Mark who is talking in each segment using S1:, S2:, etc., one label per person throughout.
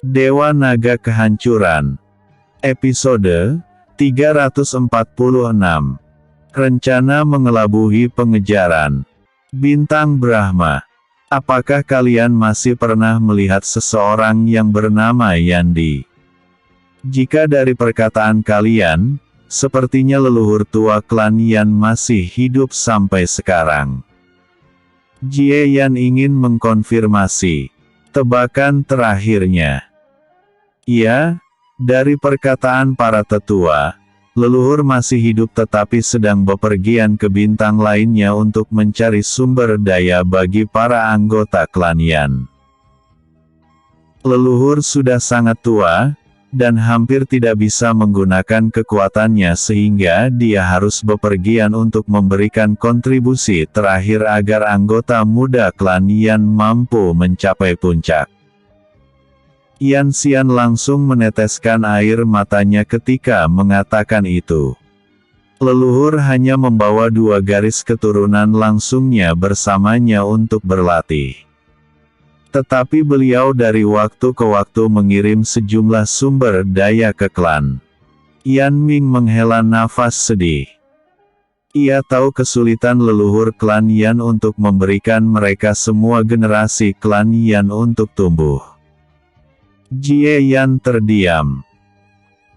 S1: Dewa Naga Kehancuran. Episode 346. Rencana mengelabui pengejaran. Bintang Brahma. Apakah kalian masih pernah melihat seseorang yang bernama Yandi? Jika dari perkataan kalian, sepertinya leluhur tua klan Yan masih hidup sampai sekarang. Jie Yan ingin mengkonfirmasi tebakan terakhirnya. Iya, dari perkataan para tetua, leluhur masih hidup tetapi sedang bepergian ke bintang lainnya untuk mencari sumber daya bagi para anggota klan Yan. Leluhur sudah sangat tua, dan hampir tidak bisa menggunakan kekuatannya sehingga dia harus bepergian untuk memberikan kontribusi terakhir agar anggota muda klan Yan mampu mencapai puncak. Yan Xian langsung meneteskan air matanya ketika mengatakan itu. Leluhur hanya membawa 2 garis keturunan langsungnya bersamanya untuk berlatih. Tetapi beliau dari waktu ke waktu mengirim sejumlah sumber daya ke klan. Yan Ming menghela nafas sedih. Ia tahu kesulitan leluhur klan Yan untuk memberikan mereka semua generasi klan Yan untuk tumbuh. Jie Yan terdiam.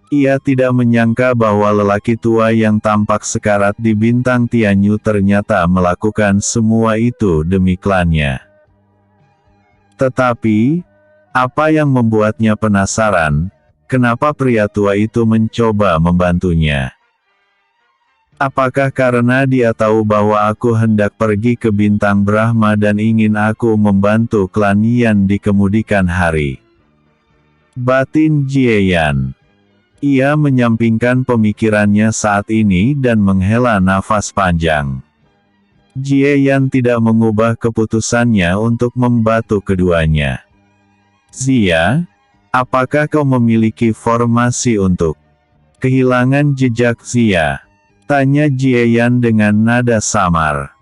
S1: Ia tidak menyangka bahwa lelaki tua yang tampak sekarat di bintang Tianyu ternyata melakukan semua itu demi klannya. Tetapi, apa yang membuatnya penasaran, kenapa pria tua itu mencoba membantunya? Apakah karena dia tahu bahwa aku hendak pergi ke bintang Brahma dan ingin aku membantu klan Yan di kemudian hari? Batin Jie Yan. Ia menyampingkan pemikirannya saat ini dan menghela nafas panjang. Jie Yan tidak mengubah keputusannya untuk membantu keduanya. Zia, apakah kau memiliki formasi untuk kehilangan jejak Zia? Tanya Jie Yan dengan nada samar.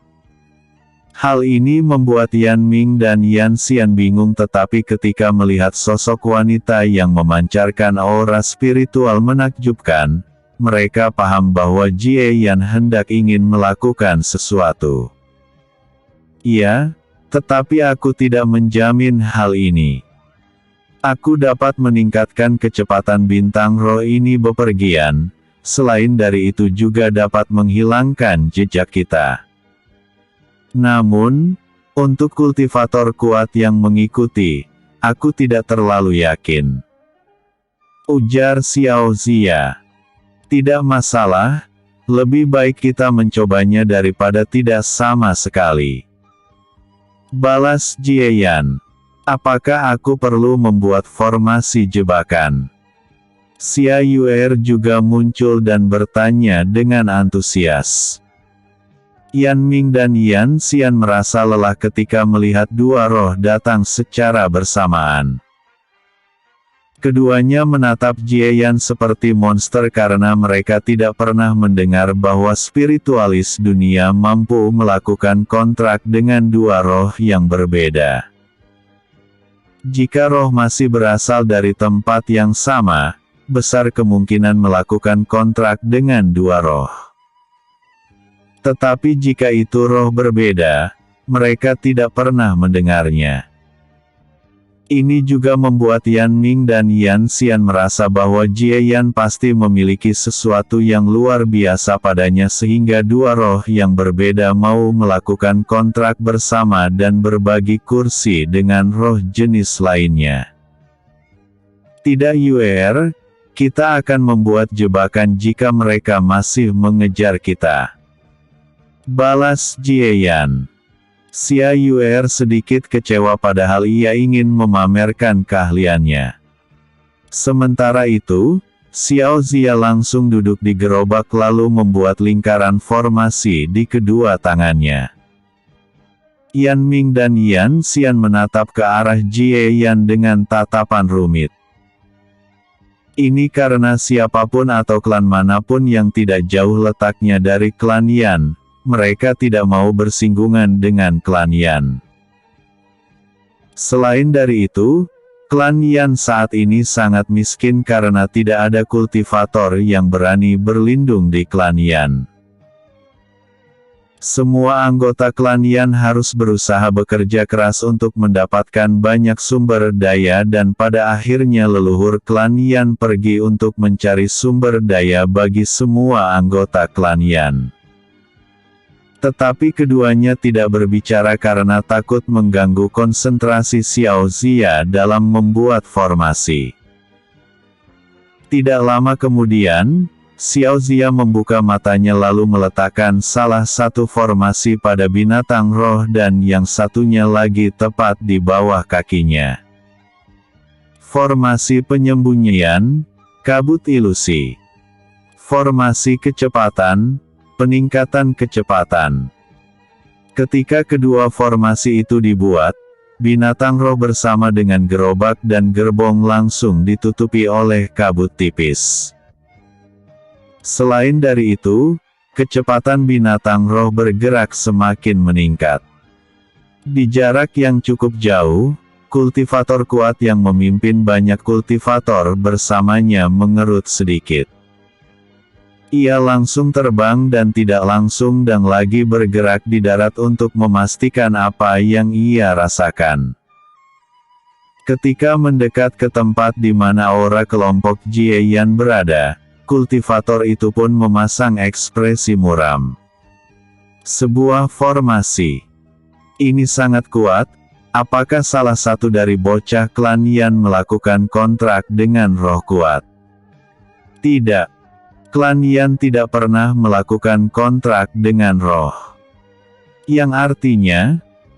S1: Hal ini membuat Yan Ming dan Yan Xian bingung, tetapi ketika melihat sosok wanita yang memancarkan aura spiritual menakjubkan, mereka paham bahwa Jie Yan hendak ingin melakukan sesuatu. Iya, tetapi aku tidak menjamin hal ini. Aku dapat meningkatkan kecepatan bintang roh ini bepergian, selain dari itu juga dapat menghilangkan jejak kita. Namun, untuk kultivator kuat yang mengikuti, aku tidak terlalu yakin. Ujar Xiao Zia. Tidak masalah, lebih baik kita mencobanya daripada tidak sama sekali. Balas Jie Yan. Apakah aku perlu membuat formasi jebakan? Xia Yuer juga muncul dan bertanya dengan antusias. Yan Ming dan Yan Xian merasa lelah ketika melihat 2 roh datang secara bersamaan. Keduanya menatap Jie Yan seperti monster karena mereka tidak pernah mendengar bahwa spiritualis dunia mampu melakukan kontrak dengan 2 roh yang berbeda. Jika roh masih berasal dari tempat yang sama, besar kemungkinan melakukan kontrak dengan 2 roh. Tetapi jika itu roh berbeda, mereka tidak pernah mendengarnya. Ini juga membuat Yan Ming dan Yan Xian merasa bahwa Jie Yan pasti memiliki sesuatu yang luar biasa padanya sehingga 2 roh yang berbeda mau melakukan kontrak bersama dan berbagi kursi dengan roh jenis lainnya. Tidak Yuer, kita akan membuat jebakan jika mereka masih mengejar kita. Balas Jie Yan. Xia Yuer sedikit kecewa padahal ia ingin memamerkan keahliannya. Sementara itu, Xiao Zia langsung duduk di gerobak lalu membuat lingkaran formasi di kedua tangannya. Yan Ming dan Yan Xian menatap ke arah Jie Yan dengan tatapan rumit. Ini karena siapapun atau klan manapun yang tidak jauh letaknya dari klan Yan, mereka tidak mau bersinggungan dengan klan Yan. Selain dari itu, Klan Yan saat ini sangat miskin karena tidak ada kultivator yang berani berlindung di klan Yan. Semua anggota klan Yan harus berusaha bekerja keras untuk mendapatkan banyak sumber daya dan pada akhirnya leluhur klan Yan pergi untuk mencari sumber daya bagi semua anggota klan Yan. Tetapi keduanya tidak berbicara karena takut mengganggu konsentrasi Xiao Zia dalam membuat formasi. Tidak lama kemudian, Xiao Zia membuka matanya lalu meletakkan salah satu formasi pada binatang roh dan yang satunya lagi tepat di bawah kakinya. Formasi penyembunyian, kabut ilusi. Formasi kecepatan, peningkatan kecepatan. Ketika kedua formasi itu dibuat, binatang roh bersama dengan gerobak dan gerbong langsung ditutupi oleh kabut tipis. Selain dari itu, kecepatan binatang roh bergerak semakin meningkat. Di jarak yang cukup jauh, kultivator kuat yang memimpin banyak kultivator bersamanya mengerut sedikit. Ia langsung terbang dan tidak langsung dan lagi bergerak di darat untuk memastikan apa yang ia rasakan. Ketika mendekat ke tempat di mana aura kelompok Jie Yan berada, kultivator itu pun memasang ekspresi muram. Sebuah formasi. Ini sangat kuat, apakah salah satu dari bocah klan Yan melakukan kontrak dengan roh kuat? Tidak. Klan Yan tidak pernah melakukan kontrak dengan roh. Yang artinya,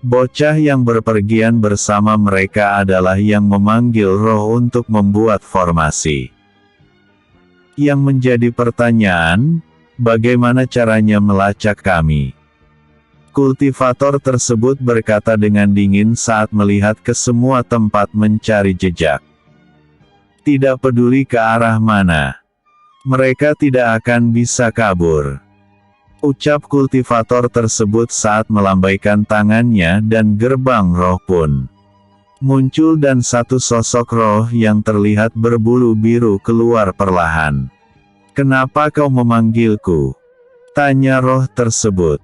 S1: bocah yang berpergian bersama mereka adalah yang memanggil roh untuk membuat formasi. Yang menjadi pertanyaan, bagaimana caranya melacak kami? Kultivator tersebut berkata dengan dingin saat melihat ke semua tempat mencari jejak. Tidak peduli ke arah mana. Mereka tidak akan bisa kabur. Ucap kultivator tersebut saat melambaikan tangannya dan gerbang roh pun muncul dan satu sosok roh yang terlihat berbulu biru keluar perlahan. "Kenapa kau memanggilku?" tanya roh tersebut.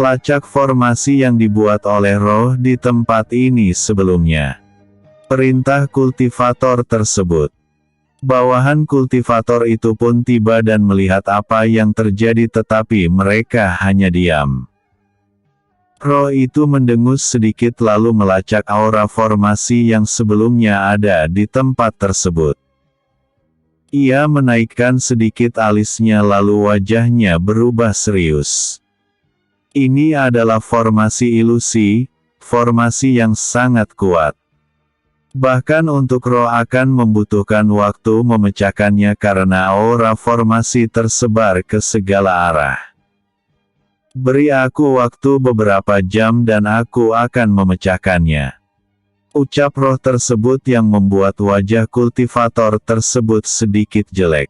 S1: Lacak formasi yang dibuat oleh roh di tempat ini sebelumnya. Perintah kultivator tersebut. Bawahan kultivator itu pun tiba dan melihat apa yang terjadi tetapi mereka hanya diam. Roh itu mendengus sedikit lalu melacak aura formasi yang sebelumnya ada di tempat tersebut. Ia menaikkan sedikit alisnya lalu wajahnya berubah serius. Ini adalah formasi ilusi, formasi yang sangat kuat. Bahkan untuk roh akan membutuhkan waktu memecahkannya karena aura formasi tersebar ke segala arah. Beri aku waktu beberapa jam dan aku akan memecahkannya. Ucap roh tersebut yang membuat wajah kultivator tersebut sedikit jelek.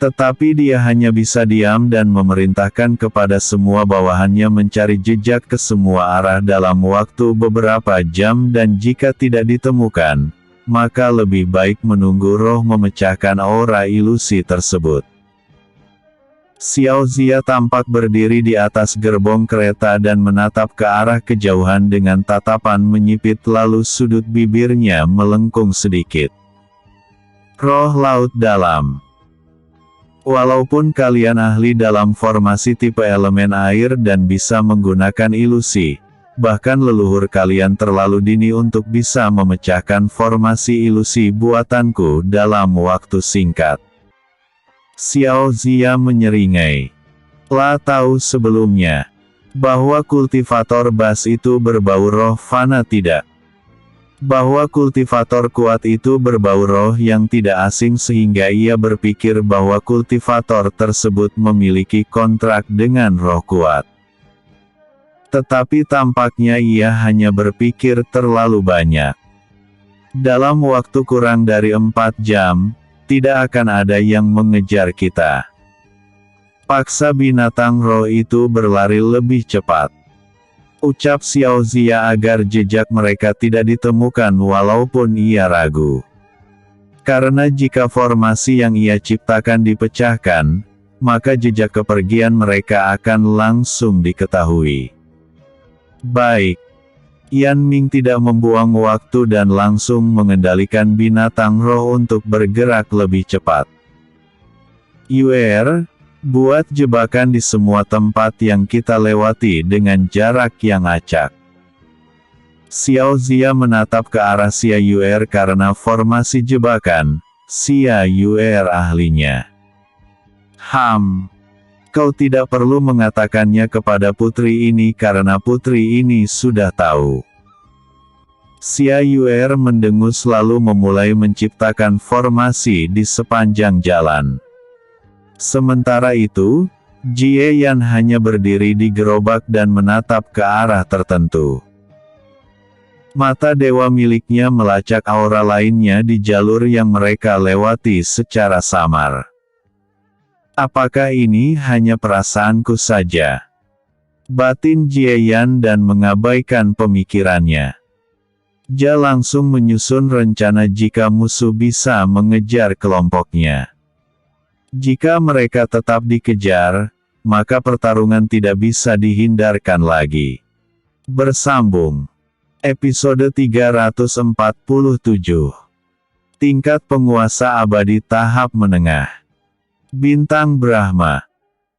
S1: Tetapi dia hanya bisa diam dan memerintahkan kepada semua bawahannya mencari jejak ke semua arah dalam waktu beberapa jam dan jika tidak ditemukan, maka lebih baik menunggu roh memecahkan aura ilusi tersebut. Xiao Zia tampak berdiri di atas gerbong kereta dan menatap ke arah kejauhan dengan tatapan menyipit lalu sudut bibirnya melengkung sedikit. Roh laut dalam. Walaupun kalian ahli dalam formasi tipe elemen air dan bisa menggunakan ilusi, bahkan leluhur kalian terlalu dini untuk bisa memecahkan formasi ilusi buatanku dalam waktu singkat. Xiao Zia menyeringai. La tahu sebelumnya, bahwa kultivator bas itu berbau roh fana tidak? Bahwa kultivator kuat itu berbau roh yang tidak asing sehingga ia berpikir bahwa kultivator tersebut memiliki kontrak dengan roh kuat. Tetapi tampaknya ia hanya berpikir terlalu banyak. Dalam waktu kurang dari 4 jam, tidak akan ada yang mengejar kita. Paksa binatang roh itu berlari lebih cepat. Ucap Xiao Zia agar jejak mereka tidak ditemukan walaupun ia ragu. Karena jika formasi yang ia ciptakan dipecahkan, maka jejak kepergian mereka akan langsung diketahui. Baik. Yan Ming tidak membuang waktu dan langsung mengendalikan binatang roh untuk bergerak lebih cepat. Yuer, buat jebakan di semua tempat yang kita lewati dengan jarak yang acak. Xiao Zia menatap ke arah Xia Yuer karena formasi jebakan, Xia Yuer ahlinya. Kau tidak perlu mengatakannya kepada putri ini karena putri ini sudah tahu. Xia Yuer mendengus lalu memulai menciptakan formasi di sepanjang jalan. Sementara itu, Jie Yan hanya berdiri di gerobak dan menatap ke arah tertentu. Mata dewa miliknya melacak aura lainnya di jalur yang mereka lewati secara samar. Apakah ini hanya perasaanku saja? Batin Jie Yan dan mengabaikan pemikirannya. Dia langsung menyusun rencana jika musuh bisa mengejar kelompoknya. Jika mereka tetap dikejar, maka pertarungan tidak bisa dihindarkan lagi. Bersambung. Episode 347. Tingkat penguasa abadi tahap menengah. Bintang Brahma.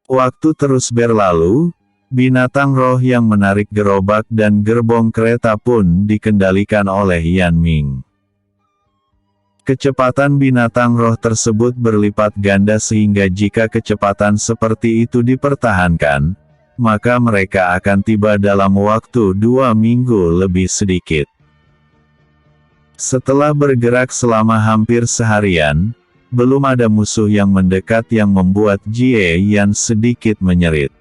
S1: Waktu terus berlalu, binatang roh yang menarik gerobak dan gerbong kereta pun dikendalikan oleh Yan Ming. Kecepatan binatang roh tersebut berlipat ganda sehingga jika kecepatan seperti itu dipertahankan, maka mereka akan tiba dalam waktu 2 minggu lebih sedikit. Setelah bergerak selama hampir seharian, belum ada musuh yang mendekat yang membuat Jie Yan sedikit menyerit.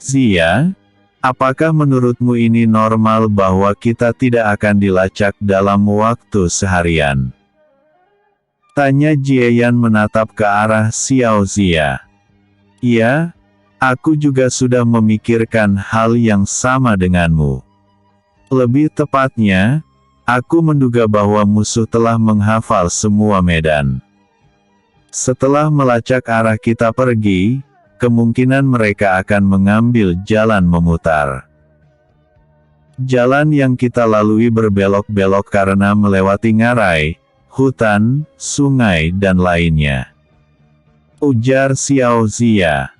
S1: Zia, apakah menurutmu ini normal bahwa kita tidak akan dilacak dalam waktu seharian? Tanya Jie Yan menatap ke arah Xiao Zia. Iya, aku juga sudah memikirkan hal yang sama denganmu. Lebih tepatnya, aku menduga bahwa musuh telah menghafal semua medan. Setelah melacak arah kita pergi, kemungkinan mereka akan mengambil jalan memutar. Jalan yang kita lalui berbelok-belok karena melewati ngarai, hutan, sungai dan lainnya. Ujar Xiao Zia.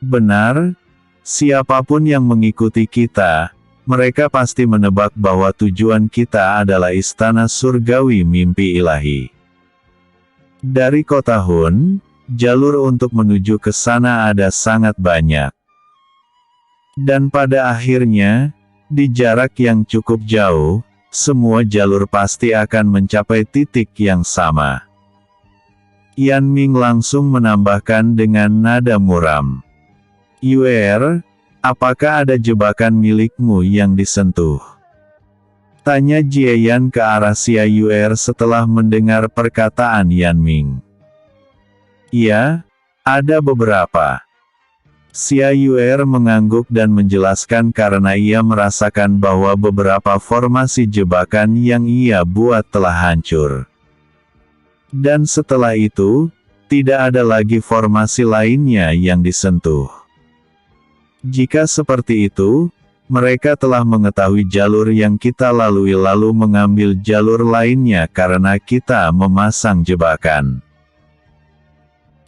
S1: Benar, siapapun yang mengikuti kita, mereka pasti menebak bahwa tujuan kita adalah istana surgawi mimpi ilahi. Dari kota Hun, jalur untuk menuju ke sana ada sangat banyak. Dan pada akhirnya, di jarak yang cukup jauh, semua jalur pasti akan mencapai titik yang sama. Yan Ming langsung menambahkan dengan nada muram. Yuer, apakah ada jebakan milikmu yang disentuh? Tanya Jie Yan ke arah Xia Yuer setelah mendengar perkataan Yan Ming. Iya, ada beberapa. Xia Yuer mengangguk dan menjelaskan karena ia merasakan bahwa beberapa formasi jebakan yang ia buat telah hancur. Dan setelah itu, tidak ada lagi formasi lainnya yang disentuh. Jika seperti itu, mereka telah mengetahui jalur yang kita lalui lalu mengambil jalur lainnya karena kita memasang jebakan.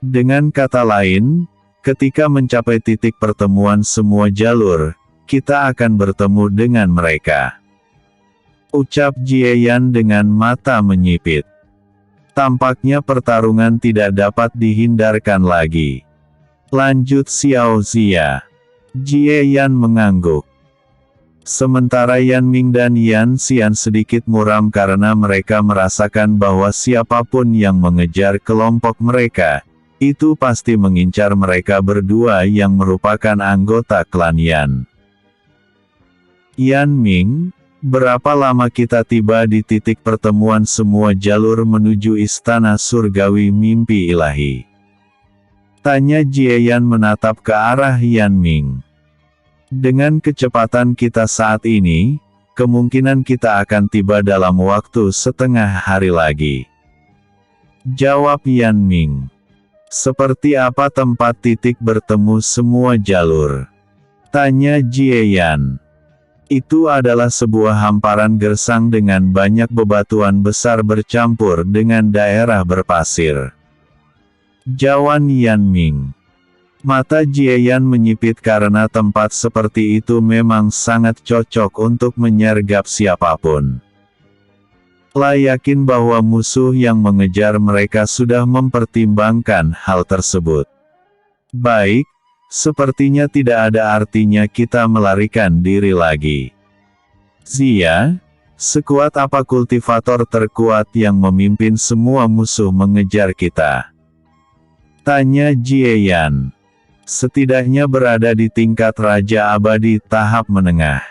S1: Dengan kata lain, ketika mencapai titik pertemuan semua jalur, kita akan bertemu dengan mereka. Ucap Jie Yan dengan mata menyipit. Tampaknya pertarungan tidak dapat dihindarkan lagi. Lanjut Xiao Zia. Jie Yan mengangguk. Sementara Yan Ming dan Yan Xian sedikit muram karena mereka merasakan bahwa siapapun yang mengejar kelompok mereka, itu pasti mengincar mereka berdua yang merupakan anggota klan Yan. Yan Ming, berapa lama kita tiba di titik pertemuan semua jalur menuju istana surgawi mimpi ilahi? Tanya Jie Yan menatap ke arah Yan Ming. Dengan kecepatan kita saat ini, kemungkinan kita akan tiba dalam waktu setengah hari lagi. Jawab Yan Ming. Seperti apa tempat titik bertemu semua jalur? Tanya Jie Yan. Itu adalah sebuah hamparan gersang dengan banyak bebatuan besar bercampur dengan daerah berpasir. Jawab Yan Ming. Mata Jie Yan menyipit karena tempat seperti itu memang sangat cocok untuk menyergap siapapun. Yakin bahwa musuh yang mengejar mereka sudah mempertimbangkan hal tersebut. Baik, sepertinya tidak ada artinya kita melarikan diri lagi. Zia, sekuat apa kultivator terkuat yang memimpin semua musuh mengejar kita? Tanya Jie Yan. Setidaknya berada di tingkat Raja Abadi tahap menengah.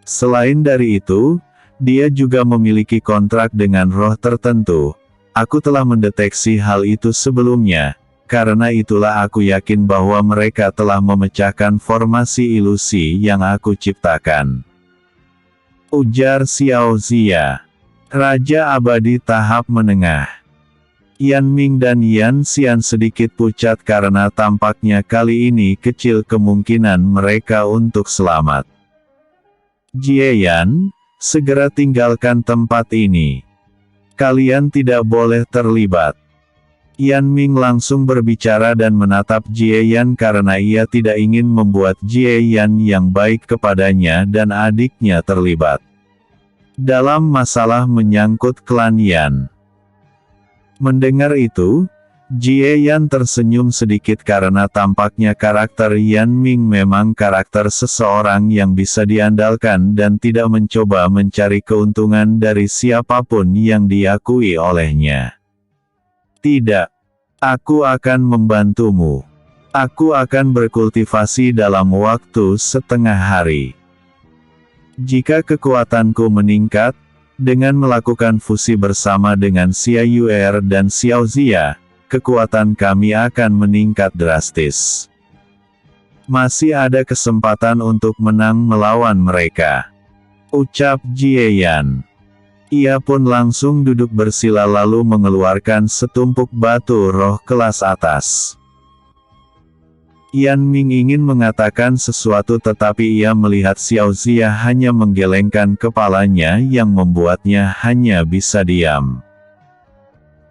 S1: Selain dari itu, dia juga memiliki kontrak dengan roh tertentu. Aku telah mendeteksi hal itu sebelumnya, karena itulah aku yakin bahwa mereka telah memecahkan formasi ilusi yang aku ciptakan. Ujar Xiao Zia. Raja Abadi tahap menengah. Yan Ming dan Yan Xian sedikit pucat karena tampaknya kali ini kecil kemungkinan mereka untuk selamat. Jie Yan, segera tinggalkan tempat ini. Kalian tidak boleh terlibat. Yan Ming langsung berbicara dan menatap Jie Yan karena ia tidak ingin membuat Jie Yan yang baik kepadanya dan adiknya terlibat dalam masalah menyangkut klan Yan. Mendengar itu, Jie Yan tersenyum sedikit karena tampaknya karakter Yan Ming memang karakter seseorang yang bisa diandalkan dan tidak mencoba mencari keuntungan dari siapapun yang diakui olehnya. Tidak. Aku akan membantumu. Aku akan berkultivasi dalam waktu setengah hari. Jika kekuatanku meningkat, dengan melakukan fusi bersama dengan Xia Yuer dan Xiao Zia, kekuatan kami akan meningkat drastis. Masih ada kesempatan untuk menang melawan mereka. Ucap Jie Yan. Ia pun langsung duduk bersila lalu mengeluarkan setumpuk batu roh kelas atas. Yan Ming ingin mengatakan sesuatu tetapi ia melihat Xiao Zia hanya menggelengkan kepalanya yang membuatnya hanya bisa diam.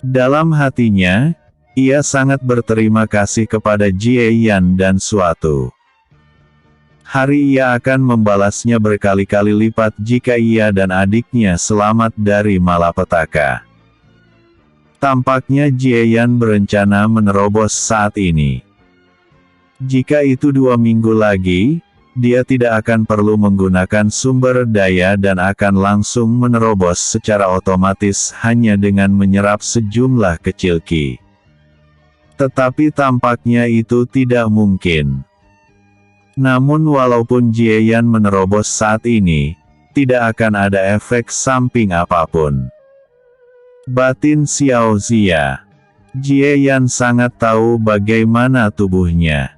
S1: Dalam hatinya, ia sangat berterima kasih kepada Jie Yan dan suatu hari ia akan membalasnya berkali-kali lipat jika ia dan adiknya selamat dari malapetaka. Tampaknya Jie Yan berencana menerobos saat ini. Jika itu 2 minggu lagi, dia tidak akan perlu menggunakan sumber daya dan akan langsung menerobos secara otomatis hanya dengan menyerap sejumlah kecil ki. Tetapi tampaknya itu tidak mungkin. Namun walaupun Jie Yan menerobos saat ini, tidak akan ada efek samping apapun. Batin Xiao Zia. Jie Yan sangat tahu bagaimana tubuhnya.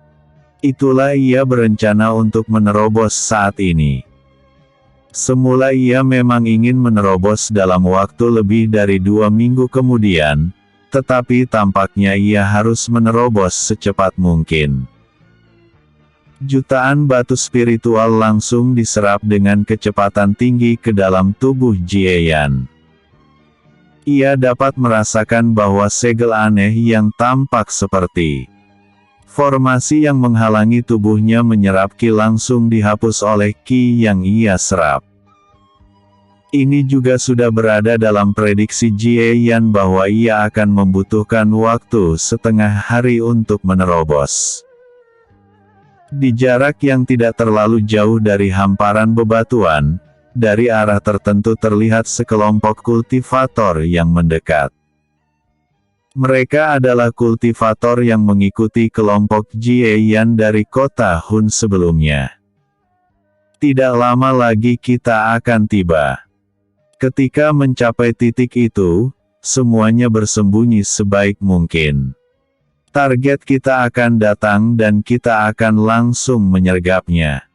S1: Itulah ia berencana untuk menerobos saat ini. Semula ia memang ingin menerobos dalam waktu lebih dari 2 minggu kemudian, tetapi tampaknya ia harus menerobos secepat mungkin. Jutaan batu spiritual langsung diserap dengan kecepatan tinggi ke dalam tubuh Jie Yan. Ia dapat merasakan bahwa segel aneh yang tampak seperti formasi yang menghalangi tubuhnya menyerap ki langsung dihapus oleh ki yang ia serap. Ini juga sudah berada dalam prediksi Jie Yan bahwa ia akan membutuhkan waktu setengah hari untuk menerobos. Di jarak yang tidak terlalu jauh dari hamparan bebatuan, dari arah tertentu terlihat sekelompok kultivator yang mendekat. Mereka adalah kultivator yang mengikuti kelompok Jie Yan dari kota Hun sebelumnya. Tidak lama lagi kita akan tiba. Ketika mencapai titik itu, semuanya bersembunyi sebaik mungkin. Target kita akan datang dan kita akan langsung menyergapnya.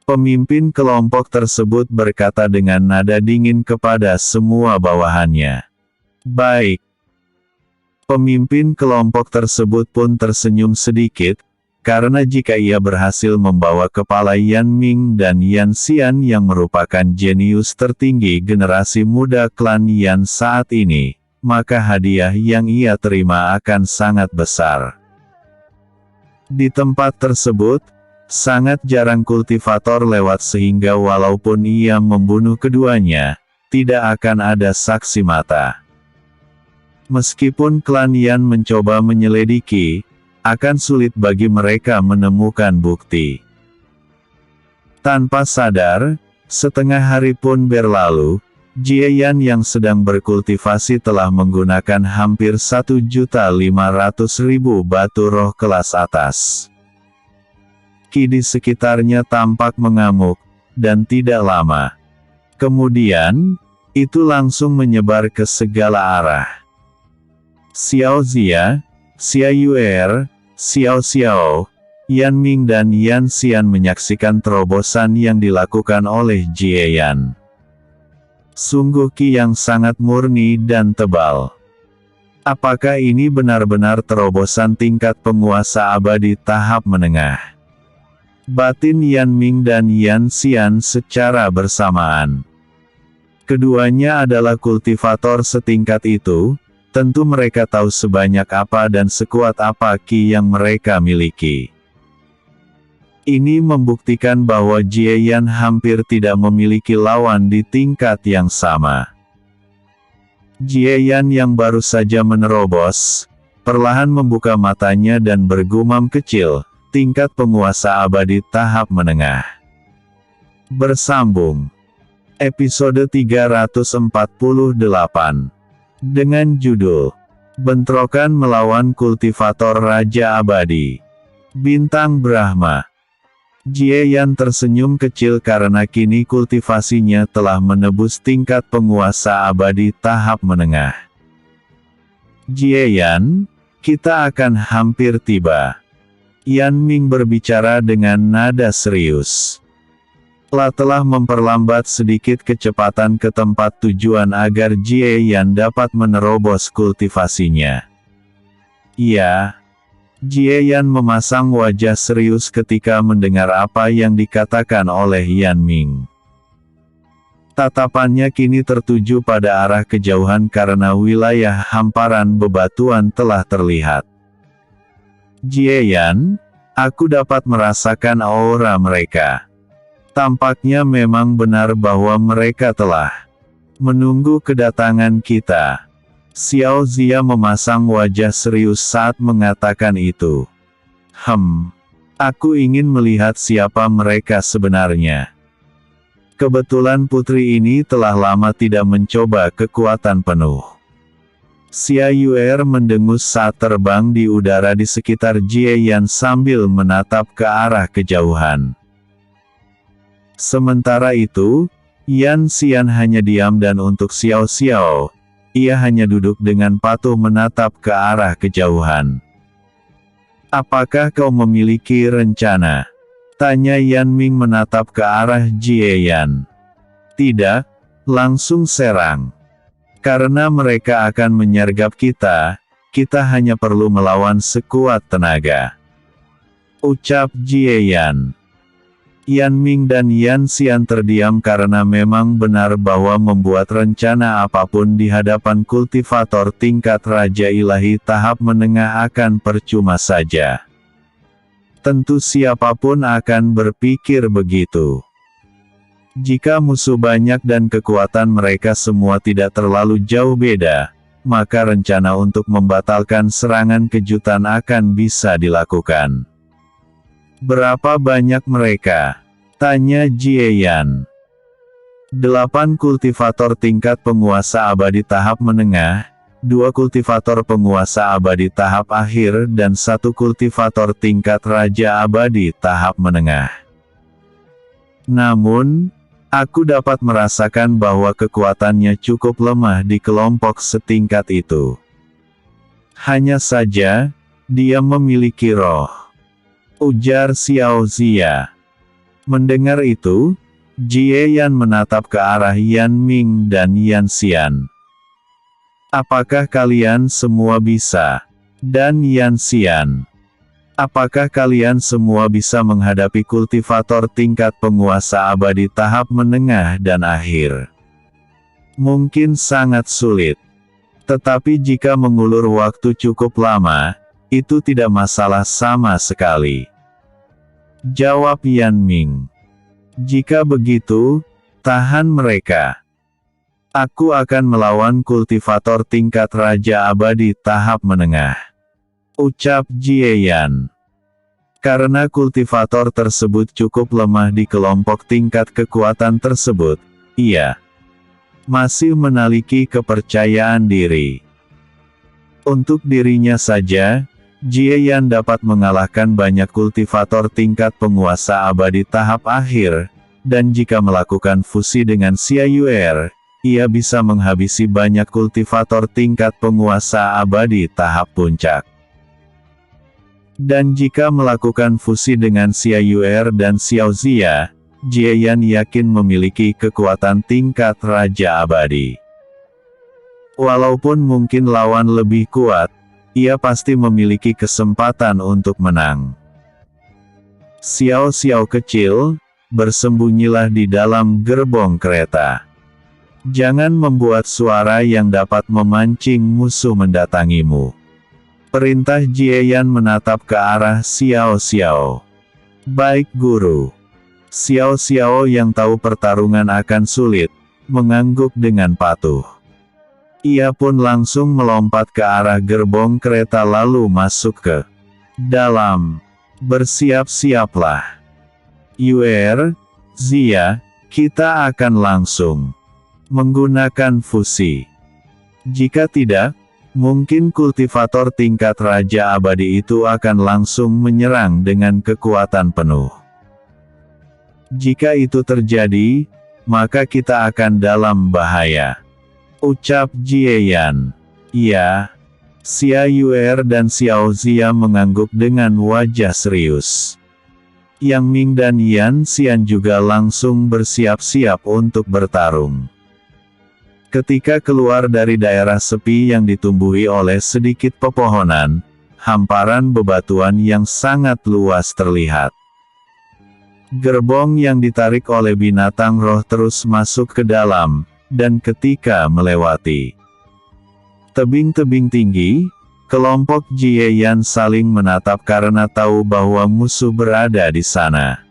S1: Pemimpin kelompok tersebut berkata dengan nada dingin kepada semua bawahannya. Baik. Pemimpin kelompok tersebut pun tersenyum sedikit, karena jika ia berhasil membawa kepala Yan Ming dan Yan Xian yang merupakan jenius tertinggi generasi muda klan Yan saat ini, maka hadiah yang ia terima akan sangat besar. Di tempat tersebut, sangat jarang kultivator lewat sehingga walaupun ia membunuh keduanya, tidak akan ada saksi mata. Meskipun klan Yan mencoba menyelidiki, akan sulit bagi mereka menemukan bukti. Tanpa sadar, setengah hari pun berlalu, Jie Yan yang sedang berkultivasi telah menggunakan hampir 1.500.000 batu roh kelas atas. Ki di sekitarnya tampak mengamuk, dan tidak lama kemudian, itu langsung menyebar ke segala arah. Xiao Zia, Xia Yuer, Xiao Xiao, Yan Ming dan Yan Xian menyaksikan terobosan yang dilakukan oleh Jie Yan. Sungguh ki yang sangat murni dan tebal. Apakah ini benar-benar terobosan tingkat penguasa abadi tahap menengah? Batin Yan Ming dan Yan Xian secara bersamaan. Keduanya adalah kultivator setingkat itu, tentu mereka tahu sebanyak apa dan sekuat apa ki yang mereka miliki. Ini membuktikan bahwa Jie Yan hampir tidak memiliki lawan di tingkat yang sama. Jie Yan yang baru saja menerobos, perlahan membuka matanya dan bergumam kecil, tingkat penguasa abadi tahap menengah. Bersambung. Episode 348. Dengan judul, Bentrokan Melawan Kultivator Raja Abadi. Bintang Brahma. Jie Yan tersenyum kecil karena kini kultivasinya telah menebus tingkat penguasa abadi tahap menengah. Jie Yan, kita akan hampir tiba. Yan Ming berbicara dengan nada serius. Telah memperlambat sedikit kecepatan ke tempat tujuan agar Jie Yan dapat menerobos kultivasinya. Iya. Jie Yan memasang wajah serius ketika mendengar apa yang dikatakan oleh Yan Ming. Tatapannya kini tertuju pada arah kejauhan karena wilayah hamparan bebatuan telah terlihat. Jie Yan, aku dapat merasakan aura mereka. Tampaknya memang benar bahwa mereka telah menunggu kedatangan kita. Xiao Zia memasang wajah serius saat mengatakan itu. Aku ingin melihat siapa mereka sebenarnya. Kebetulan putri ini telah lama tidak mencoba kekuatan penuh. Xia Yuer mendengus saat terbang di udara di sekitar Jie Yan sambil menatap ke arah kejauhan. Sementara itu, Yan Xian hanya diam dan untuk Xiao Xiao, ia hanya duduk dengan patuh menatap ke arah kejauhan. Apakah kau memiliki rencana? Tanya Yan Ming menatap ke arah Jie Yan. Tidak, langsung serang. Karena mereka akan menyergap kita, kita hanya perlu melawan sekuat tenaga. Ucap Jie Yan. Yan Ming dan Yan Xian terdiam karena memang benar bahwa membuat rencana apapun di hadapan kultivator tingkat Raja Ilahi tahap menengah akan percuma saja. Tentu siapapun akan berpikir begitu. Jika musuh banyak dan kekuatan mereka semua tidak terlalu jauh beda, maka rencana untuk membatalkan serangan kejutan akan bisa dilakukan. Berapa banyak mereka? Tanya Jie Yan. 8 kultivator tingkat penguasa abadi tahap menengah, 2 kultivator penguasa abadi tahap akhir dan 1 kultivator tingkat raja abadi tahap menengah. Namun, aku dapat merasakan bahwa kekuatannya cukup lemah di kelompok setingkat itu. Hanya saja, dia memiliki roh, ujar Xiao Zia. Mendengar itu, Jie Yan menatap ke arah Yan Ming dan Yan Xian. Apakah kalian semua bisa? Dan Yan Xian, apakah kalian semua bisa menghadapi kultivator tingkat penguasa abadi tahap menengah dan akhir? Mungkin sangat sulit. Tetapi jika mengulur waktu cukup lama, itu tidak masalah sama sekali. Jawab Yan Ming. Jika begitu, tahan mereka. Aku akan melawan kultivator tingkat Raja Abadi tahap menengah, ucap Jie Yan. Karena kultivator tersebut cukup lemah di kelompok tingkat kekuatan tersebut, ia masih memiliki kepercayaan diri. Untuk dirinya saja, Jie Yan dapat mengalahkan banyak kultivator tingkat penguasa abadi tahap akhir, dan jika melakukan fusi dengan Xia Yuer, ia bisa menghabisi banyak kultivator tingkat penguasa abadi tahap puncak. Dan jika melakukan fusi dengan Xia Yuer dan Xiao Zia, Jie Yan yakin memiliki kekuatan tingkat Raja Abadi. Walaupun mungkin lawan lebih kuat, ia pasti memiliki kesempatan untuk menang. Xiao kecil, bersembunyilah di dalam gerbong kereta. Jangan membuat suara yang dapat memancing musuh mendatangimu. Perintah Jie Yan menatap ke arah Xiao. Baik guru. Xiao yang tahu pertarungan akan sulit, mengangguk dengan patuh. Ia pun langsung melompat ke arah gerbong kereta lalu masuk ke dalam. Bersiap-siaplah. Yuer, Zia, kita akan langsung menggunakan fusi. Jika tidak, mungkin kultivator tingkat Raja Abadi itu akan langsung menyerang dengan kekuatan penuh. Jika itu terjadi, maka kita akan dalam bahaya, ucap Jie Yan. Ya, Xia Yuer dan Xiao Zia mengangguk dengan wajah serius. Yang Ming dan Yan Xian juga langsung bersiap-siap untuk bertarung. Ketika keluar dari daerah sepi yang ditumbuhi oleh sedikit pepohonan, hamparan bebatuan yang sangat luas terlihat. Gerbong yang ditarik oleh binatang roh terus masuk ke dalam, dan ketika melewati tebing-tebing tinggi, kelompok Jie Yan saling menatap karena tahu bahwa musuh berada di sana.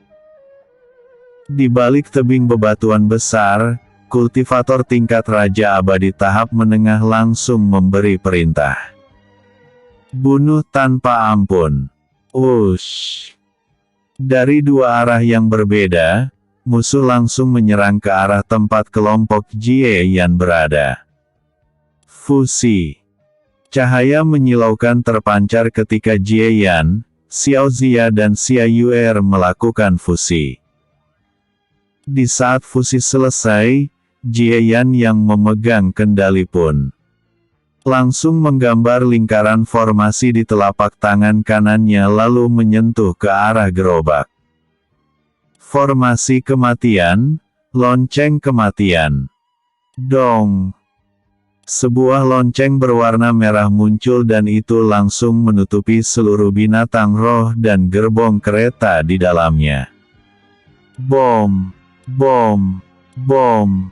S1: Di balik tebing bebatuan besar, kultivator tingkat Raja Abadi tahap menengah langsung memberi perintah. Bunuh tanpa ampun. Wush. Dari dua arah yang berbeda, musuh langsung menyerang ke arah tempat kelompok Jie Yan berada. Fusi. Cahaya menyilaukan terpancar ketika Jie Yan, Xiao Zia dan Xia Yuer melakukan fusi. Di saat fusi selesai, Jie Yan yang memegang kendali pun langsung menggambar lingkaran formasi di telapak tangan kanannya lalu menyentuh ke arah gerobak. Formasi kematian, lonceng kematian. Dong. Sebuah lonceng berwarna merah muncul dan itu langsung menutupi seluruh binatang roh dan gerbong kereta di dalamnya. Bom, bom, bom.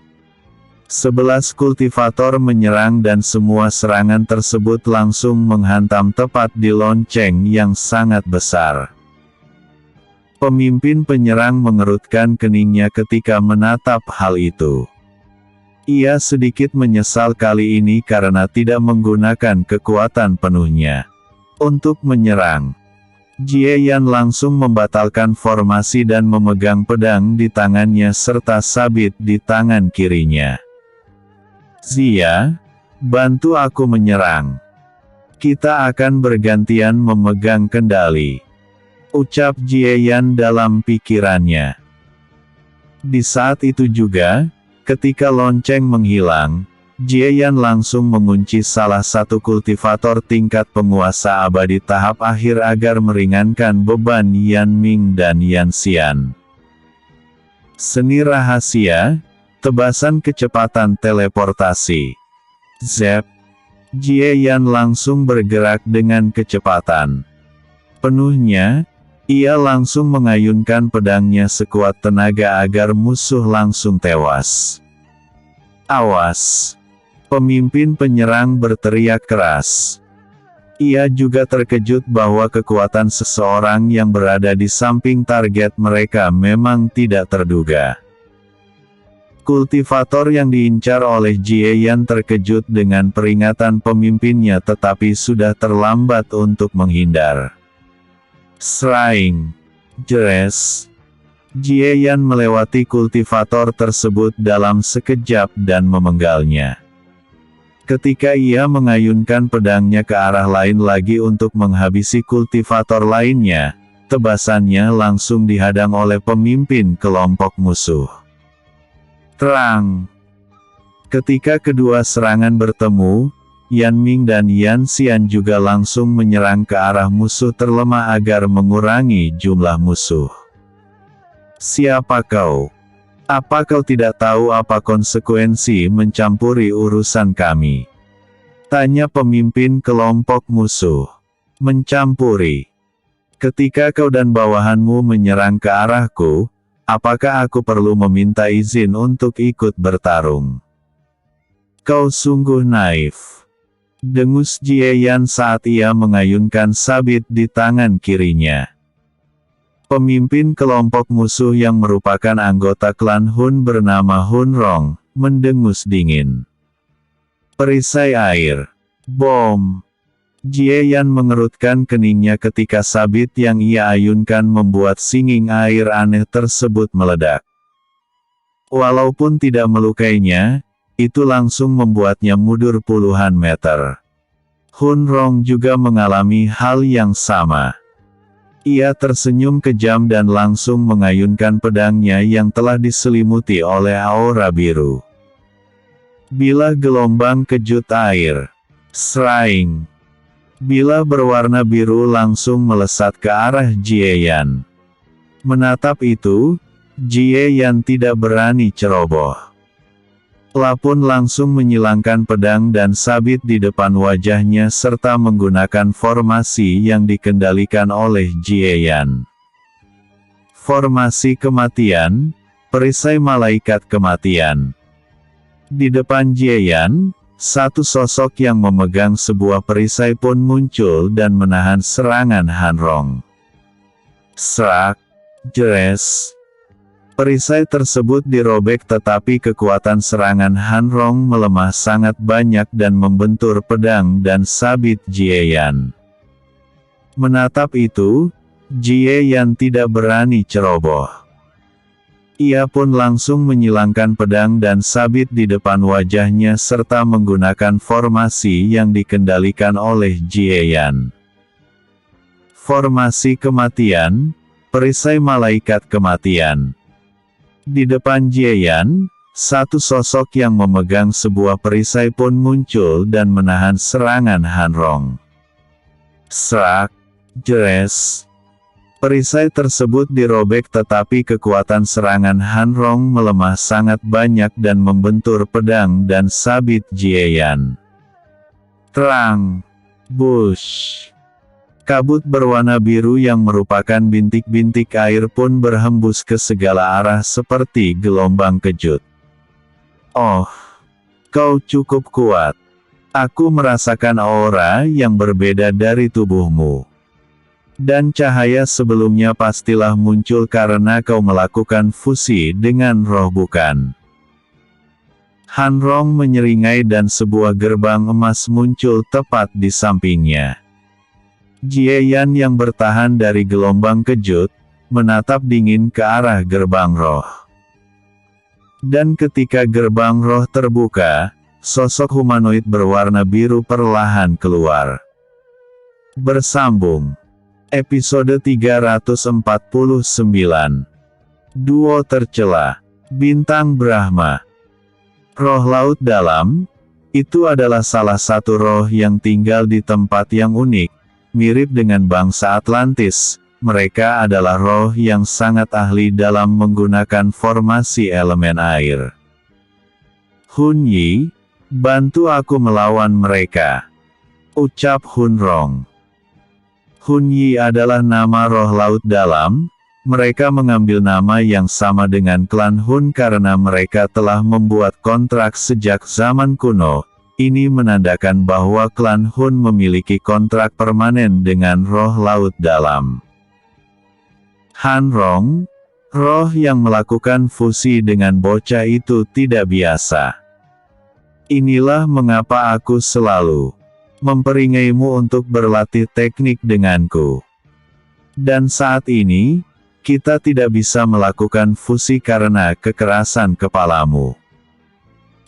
S1: 11 kultivator menyerang dan semua serangan tersebut langsung menghantam tepat di lonceng yang sangat besar. Pemimpin penyerang mengerutkan keningnya ketika menatap hal itu. Ia sedikit menyesal kali ini karena tidak menggunakan kekuatan penuhnya untuk menyerang. Jie Yan langsung membatalkan formasi dan memegang pedang di tangannya serta sabit di tangan kirinya. Zia, bantu aku menyerang. Kita akan bergantian memegang kendali, ucap Jie Yan dalam pikirannya. Di saat itu juga, ketika lonceng menghilang, Jieyan langsung mengunci salah satu kultivator tingkat penguasa abadi tahap akhir agar meringankan beban Yan Ming dan Yan Xian. Seni rahasia, tebasan kecepatan teleportasi. Zep. Jieyan langsung bergerak dengan kecepatan penuhnya. Ia langsung mengayunkan pedangnya sekuat tenaga agar musuh langsung tewas. Awas! Pemimpin penyerang berteriak keras. Ia juga terkejut bahwa kekuatan seseorang yang berada di samping target mereka memang tidak terduga. Kultivator yang diincar oleh Jieyan terkejut dengan peringatan pemimpinnya tetapi sudah terlambat untuk menghindar. Seraing. Jeres. Jieyan melewati kultivator tersebut dalam sekejap dan memenggalnya. Ketika ia mengayunkan pedangnya ke arah lain lagi untuk menghabisi kultivator lainnya, tebasannya langsung dihadang oleh pemimpin kelompok musuh. Terang. Ketika kedua serangan bertemu, Yan Ming dan Yan Xian juga langsung menyerang ke arah musuh terlemah agar mengurangi jumlah musuh. Siapa kau? Apa kau tidak tahu apa konsekuensi mencampuri urusan kami? Tanya pemimpin kelompok musuh. Mencampuri. Ketika kau dan bawahanmu menyerang ke arahku, apakah aku perlu meminta izin untuk ikut bertarung? Kau sungguh naif. Dengus Jieyan saat ia mengayunkan sabit di tangan kirinya. Pemimpin kelompok musuh yang merupakan anggota klan Hun bernama Hun Rong, mendengus dingin. Perisai air. Bom. Jieyan mengerutkan keningnya ketika sabit yang ia ayunkan membuat singing air aneh tersebut meledak. Walaupun tidak melukainya, itu langsung membuatnya mundur puluhan meter. Hun Rong juga mengalami hal yang sama. Ia tersenyum kejam dan langsung mengayunkan pedangnya yang telah diselimuti oleh aura biru. Bilah gelombang kejut air. Seraing. Bilah berwarna biru langsung melesat ke arah Jieyan. Menatap itu, Jieyan tidak berani ceroboh. Lapun langsung menyilangkan pedang dan sabit di depan wajahnya serta menggunakan formasi yang dikendalikan oleh Jieyan. Formasi kematian, perisai malaikat kematian. Di depan Jieyan, satu sosok yang memegang sebuah perisai pun muncul dan menahan serangan Han Rong. Serak. Jeres. Perisai tersebut dirobek tetapi kekuatan serangan Han Rong melemah sangat banyak dan membentur pedang dan sabit Jieyan. Menatap itu, Jieyan tidak berani ceroboh. Ia pun langsung menyilangkan pedang dan sabit di depan wajahnya serta menggunakan formasi yang dikendalikan oleh Jieyan. Formasi kematian, perisai malaikat kematian. Di depan Jieyan, satu sosok yang memegang sebuah perisai pun muncul dan menahan serangan Han Rong. Serak. Jeres. Perisai tersebut dirobek tetapi kekuatan serangan Han Rong melemah sangat banyak dan membentur pedang dan sabit Jieyan. Terang. Bush. Kabut berwarna biru yang merupakan bintik-bintik air pun berhembus ke segala arah seperti gelombang kejut. Oh, kau cukup kuat. Aku merasakan aura yang berbeda dari tubuhmu. Dan cahaya sebelumnya pastilah muncul karena kau melakukan fusi dengan roh bukan. Han Rong menyeringai dan sebuah gerbang emas muncul tepat di sampingnya. Jieyan yang bertahan dari gelombang kejut, menatap dingin ke arah gerbang roh. Dan ketika gerbang roh terbuka, sosok humanoid berwarna biru perlahan keluar. Bersambung. Episode 349. Duo tercela. Bintang Brahma. Roh laut dalam, Itu adalah salah satu roh yang tinggal di tempat yang unik, mirip dengan bangsa Atlantis. Mereka adalah roh yang sangat ahli dalam menggunakan formasi elemen air. Hun Yi, bantu aku melawan mereka, ucap Hun Rong. Hun Yi adalah nama roh laut dalam. Mereka mengambil nama yang sama dengan klan Hun karena mereka telah membuat kontrak sejak zaman kuno. Ini menandakan bahwa klan Hun memiliki kontrak permanen dengan roh laut dalam. Han Rong, roh yang melakukan fusi dengan bocah itu tidak biasa. Inilah mengapa aku selalu memperingaimu untuk berlatih teknik denganku. Dan saat ini, kita tidak bisa melakukan fusi karena kekerasan kepalamu.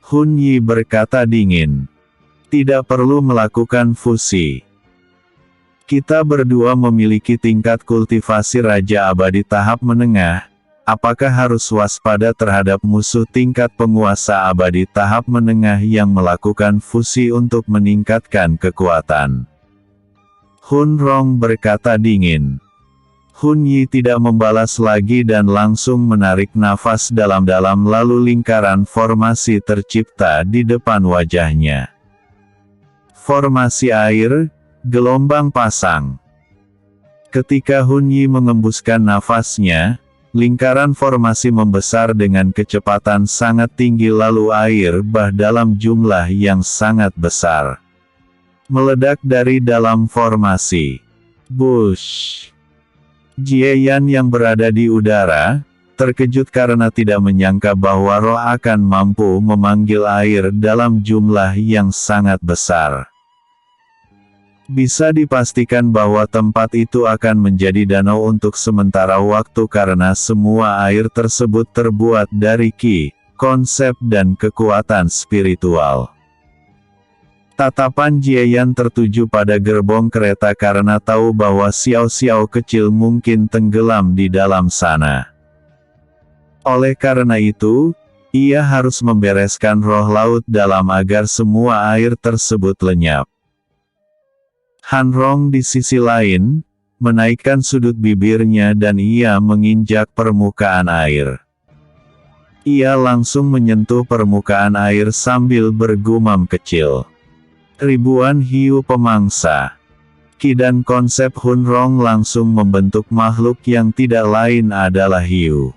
S1: Hun Yi berkata dingin. Tidak perlu melakukan fusi. Kita berdua memiliki tingkat kultivasi Raja Abadi tahap menengah. Apakah harus waspada terhadap musuh tingkat penguasa abadi tahap menengah yang melakukan fusi untuk meningkatkan kekuatan? Hun Rong berkata dingin. Hun Yi tidak membalas lagi dan langsung menarik nafas dalam-dalam lalu lingkaran formasi tercipta di depan wajahnya. Formasi air, gelombang pasang. Ketika Hun Yi mengembuskan nafasnya, lingkaran formasi membesar dengan kecepatan sangat tinggi lalu air bah dalam jumlah yang sangat besar meledak dari dalam formasi. Bush! Jie Yan yang berada di udara, terkejut karena tidak menyangka bahwa roh akan mampu memanggil air dalam jumlah yang sangat besar. Bisa dipastikan bahwa tempat itu akan menjadi danau untuk sementara waktu karena semua air tersebut terbuat dari ki, konsep dan kekuatan spiritual. Tatapan Jie Yan tertuju pada gerbong kereta karena tahu bahwa Xiao-Xiao kecil mungkin tenggelam di dalam sana. Oleh karena itu, ia harus membereskan roh laut dalam agar semua air tersebut lenyap. Han Rong di sisi lain, menaikkan sudut bibirnya dan ia menginjak permukaan air. Ia langsung menyentuh permukaan air sambil bergumam kecil. Ribuan hiu pemangsa. Ki dan konsep Hun Rong langsung membentuk makhluk yang tidak lain adalah hiu.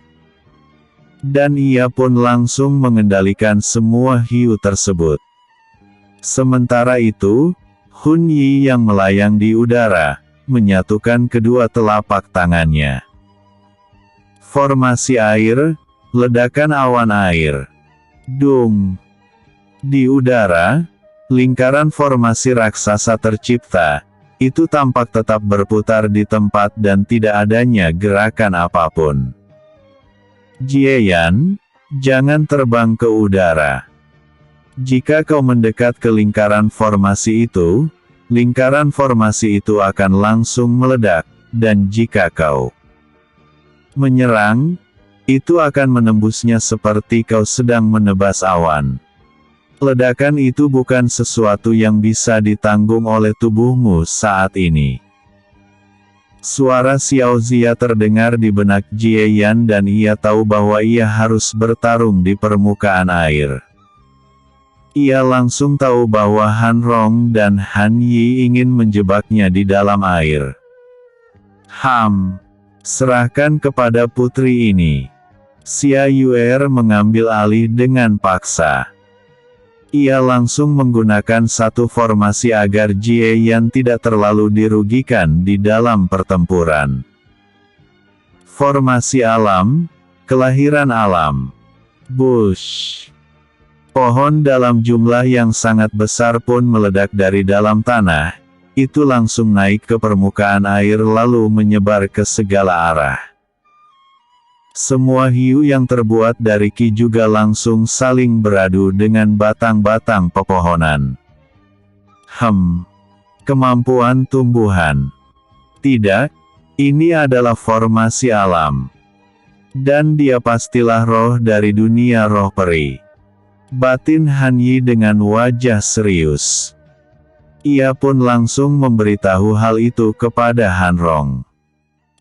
S1: Dan ia pun langsung mengendalikan semua hiu tersebut. Sementara itu, Hun Yi yang melayang di udara, menyatukan kedua telapak tangannya. Formasi air, ledakan awan air. Dung! Di udara, lingkaran formasi raksasa tercipta, itu tampak tetap berputar di tempat dan tidak adanya gerakan apapun. Jie Yan, jangan terbang ke udara. Jika kau mendekat ke lingkaran formasi itu, lingkaran formasi itu akan langsung meledak, dan jika kau menyerang, itu akan menembusnya seperti kau sedang menebas awan. Ledakan itu bukan sesuatu yang bisa ditanggung oleh tubuhmu saat ini. Suara Xiao Zia terdengar di benak Jie Yan dan ia tahu bahwa ia harus bertarung di permukaan air. Ia langsung tahu bahwa Han Rong dan Han Yi ingin menjebaknya di dalam air. Serahkan kepada putri ini. Xia Yuer mengambil alih dengan paksa. Ia langsung menggunakan satu formasi agar Jie Yan tidak terlalu dirugikan di dalam pertempuran. Formasi alam, kelahiran alam. Bush! Pohon dalam jumlah yang sangat besar pun meledak dari dalam tanah, itu langsung naik ke permukaan air lalu menyebar ke segala arah. Semua hiu yang terbuat dari ki juga langsung saling beradu dengan batang-batang pepohonan. Kemampuan tumbuhan. Tidak, ini adalah formasi alam. Dan dia pastilah roh dari dunia roh peri. batin Han Yi dengan wajah serius. Ia pun langsung memberitahu hal itu kepada Han Rong.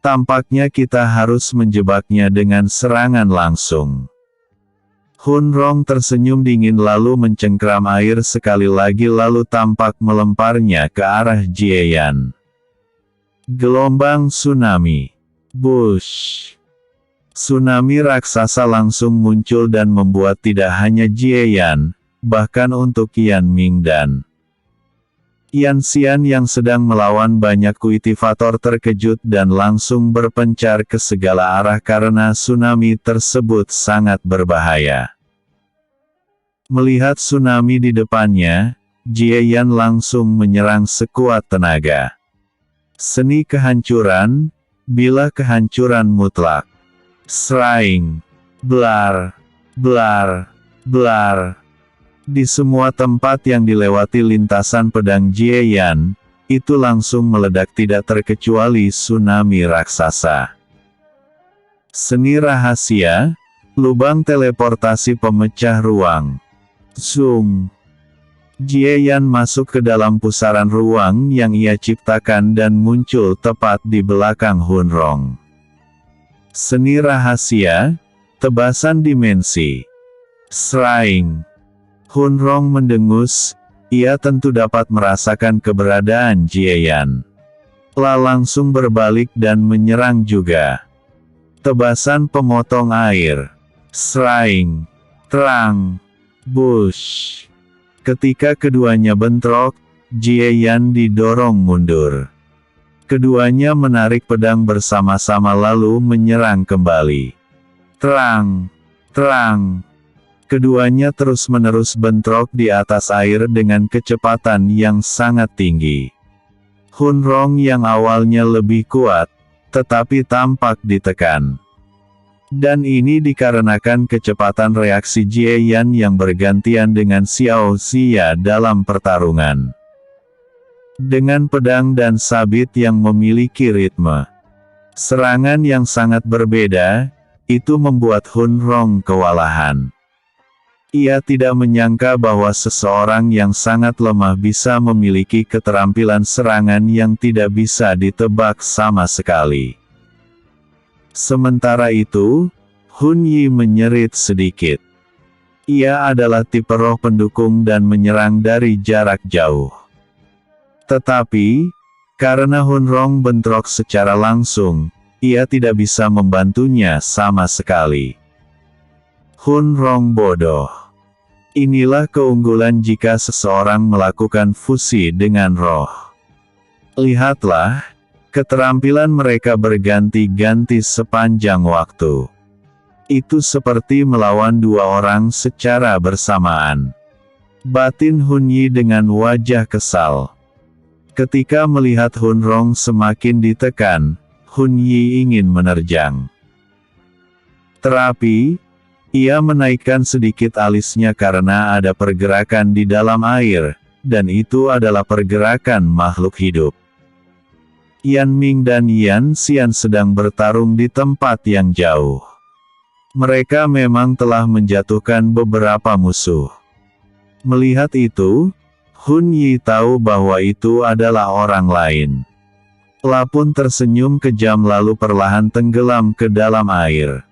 S1: Tampaknya kita harus menjebaknya dengan serangan langsung. Hun Rong tersenyum dingin lalu mencengkram air sekali lagi lalu tampak melemparnya ke arah Jie Yan. Gelombang tsunami. Bush. Tsunami raksasa langsung muncul dan membuat tidak hanya Jie Yan, bahkan untuk Yan Ming dan Yan Xian yang sedang melawan banyak kultivator terkejut dan langsung berpencar ke segala arah karena tsunami tersebut sangat berbahaya. Melihat tsunami di depannya, Jie Yan langsung menyerang sekuat tenaga. Seni kehancuran, bila kehancuran mutlak. Seraing. Blar. Blar. Blar. Di semua tempat yang dilewati lintasan pedang Jie Yan, itu langsung meledak tidak terkecuali tsunami raksasa. Seni rahasia, lubang teleportasi pemecah ruang. Zoom. Jie Yan masuk ke dalam pusaran ruang yang ia ciptakan dan muncul tepat di belakang Hun Rong. Seni rahasia, tebasan dimensi. Seraing. Hun Rong mendengus, ia tentu dapat merasakan keberadaan Jie Yan. Langsung berbalik dan menyerang juga. Tebasan pemotong air. Seraing. Terang. Bush. Ketika keduanya bentrok, Jie Yan didorong mundur. Keduanya menarik pedang bersama-sama lalu menyerang kembali. Terang. Terang. Keduanya terus-menerus bentrok di atas air dengan kecepatan yang sangat tinggi. Hun Rong yang awalnya lebih kuat, tetapi tampak ditekan. Dan ini dikarenakan kecepatan reaksi Jie Yan yang bergantian dengan Xiao Xia dalam pertarungan. Dengan pedang dan sabit yang memiliki ritme serangan yang sangat berbeda, itu membuat Hun Rong kewalahan. Ia tidak menyangka bahwa seseorang yang sangat lemah bisa memiliki keterampilan serangan yang tidak bisa ditebak sama sekali. Sementara itu, Hun Yi menyerit sedikit. Ia adalah tipe roh pendukung dan menyerang dari jarak jauh. Tetapi, karena Hun Rong bentrok secara langsung, ia tidak bisa membantunya sama sekali. Hun Rong bodoh. Inilah keunggulan jika seseorang melakukan fusi dengan roh. Lihatlah. Keterampilan mereka berganti-ganti sepanjang waktu. Itu seperti melawan dua orang secara bersamaan. Batin Hun Yi dengan wajah kesal. Ketika melihat Hun Rong semakin ditekan, Hun Yi ingin menerjang. Terapi, ia menaikkan sedikit alisnya karena ada pergerakan di dalam air, dan itu adalah pergerakan makhluk hidup. Yan Ming dan Yan Xian sedang bertarung di tempat yang jauh. Mereka memang telah menjatuhkan beberapa musuh. Melihat itu, Hun Yi tahu bahwa itu adalah orang lain. La pun tersenyum kejam lalu perlahan tenggelam ke dalam air.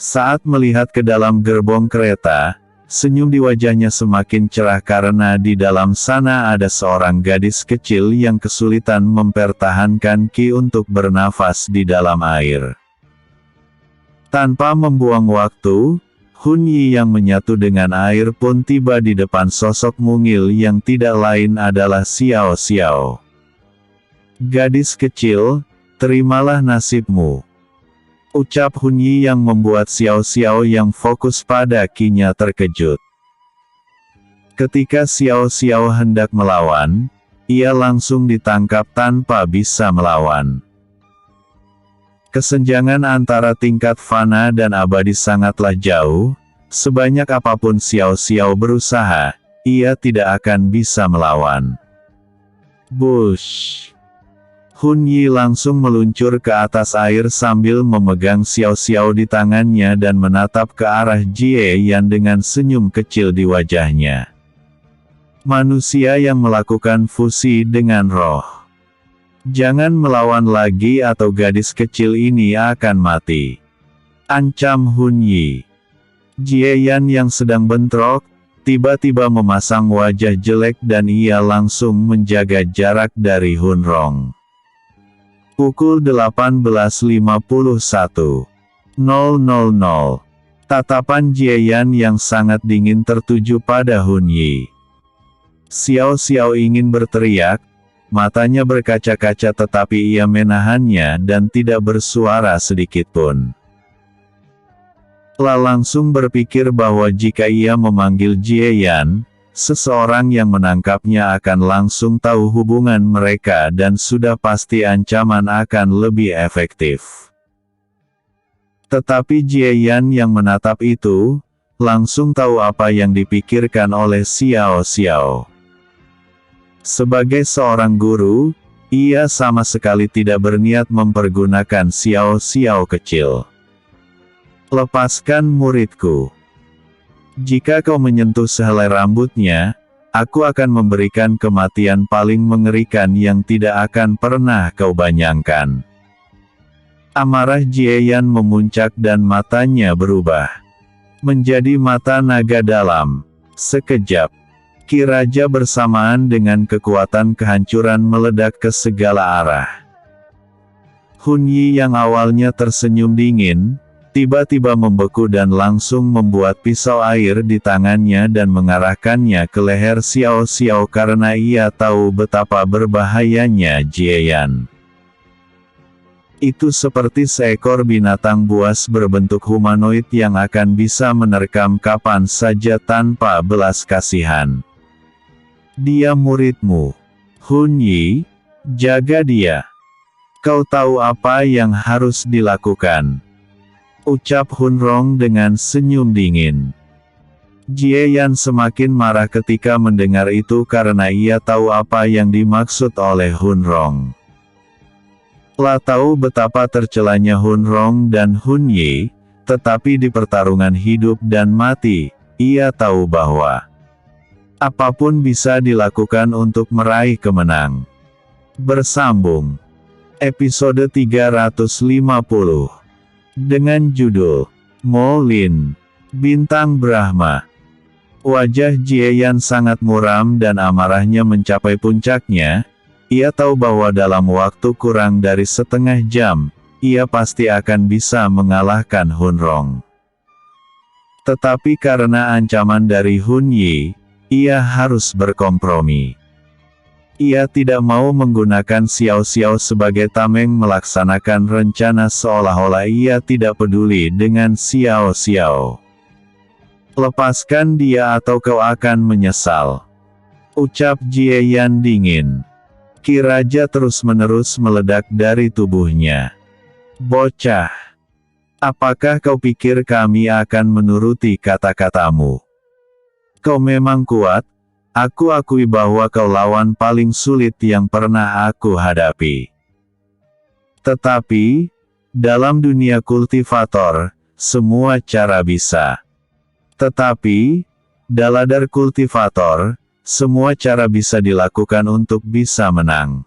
S1: Saat melihat ke dalam gerbong kereta, senyum di wajahnya semakin cerah karena di dalam sana ada seorang gadis kecil yang kesulitan mempertahankan ki untuk bernafas di dalam air. Tanpa membuang waktu, Hun Yi yang menyatu dengan air pun tiba di depan sosok mungil yang tidak lain adalah Xiao Xiao. Gadis kecil, terimalah nasibmu. Ucap Hun Yi yang membuat Xiao Xiao yang fokus pada ki-nya terkejut. Ketika Xiao Xiao hendak melawan, ia langsung ditangkap tanpa bisa melawan. Kesenjangan antara tingkat fana dan abadi sangatlah jauh, sebanyak apapun Xiao Xiao berusaha, ia tidak akan bisa melawan. Bush. Hun Yi langsung meluncur ke atas air sambil memegang Xiao Xiao di tangannya dan menatap ke arah Jie Yan dengan senyum kecil di wajahnya. Manusia yang melakukan fusi dengan roh. Jangan melawan lagi atau gadis kecil ini akan mati. Ancam Hun Yi. Jie Yan yang sedang bentrok, tiba-tiba memasang wajah jelek dan ia langsung menjaga jarak dari Hun Rong. Pukul 18.51.00. Tatapan Jie Yan yang sangat dingin tertuju pada Hun Yi. Xiao Xiao ingin berteriak, matanya berkaca-kaca tetapi ia menahannya dan tidak bersuara sedikitpun. Langsung berpikir bahwa jika ia memanggil Jie Yan, seseorang yang menangkapnya akan langsung tahu hubungan mereka dan sudah pasti ancaman akan lebih efektif. Tetapi Jie Yan yang menatap itu, langsung tahu apa yang dipikirkan oleh Xiao Xiao. Sebagai seorang guru, ia sama sekali tidak berniat mempergunakan Xiao Xiao kecil. Lepaskan muridku. Jika kau menyentuh sehelai rambutnya, aku akan memberikan kematian paling mengerikan yang tidak akan pernah kau bayangkan. Amarah Jie Yan memuncak dan matanya berubah menjadi mata naga dalam. Sekejap, Ki Raja bersamaan dengan kekuatan kehancuran meledak ke segala arah. Hun Yi yang awalnya tersenyum dingin, tiba-tiba membeku dan langsung membuat pisau air di tangannya dan mengarahkannya ke leher Xiao Xiao karena ia tahu betapa berbahayanya Jie Yan. Itu seperti seekor binatang buas berbentuk humanoid yang akan bisa menerkam kapan saja tanpa belas kasihan. Dia muridmu. Hun Yi, jaga dia. Kau tahu apa yang harus dilakukan. Ucap Hun Rong dengan senyum dingin. Jie Yan semakin marah ketika mendengar itu karena ia tahu apa yang dimaksud oleh Hun Rong. Tahu betapa tercelanya Hun Rong dan Hun Yi, tetapi di pertarungan hidup dan mati, ia tahu bahwa apapun bisa dilakukan untuk meraih kemenang. Bersambung. Episode 350. Dengan judul Mo Lin, Bintang Brahma. Wajah Jie Yan sangat muram dan amarahnya mencapai puncaknya. Ia tahu bahwa dalam waktu kurang dari setengah jam, ia pasti akan bisa mengalahkan Hun Rong. Tetapi karena ancaman dari Hun Yi, ia harus berkompromi. Ia tidak mau menggunakan Xiao Xiao sebagai tameng melaksanakan rencana seolah-olah ia tidak peduli dengan Xiao Xiao. Lepaskan dia atau kau akan menyesal. Ucap Jie Yan dingin. Ki Raja terus-menerus meledak dari tubuhnya. Bocah. Apakah kau pikir kami akan menuruti kata-katamu? Kau memang kuat. Aku akui bahwa kau lawan paling sulit yang pernah aku hadapi. Tetapi, dalam dunia kultivator, semua cara bisa. Tetapi, daladar kultivator, semua cara bisa dilakukan untuk bisa menang.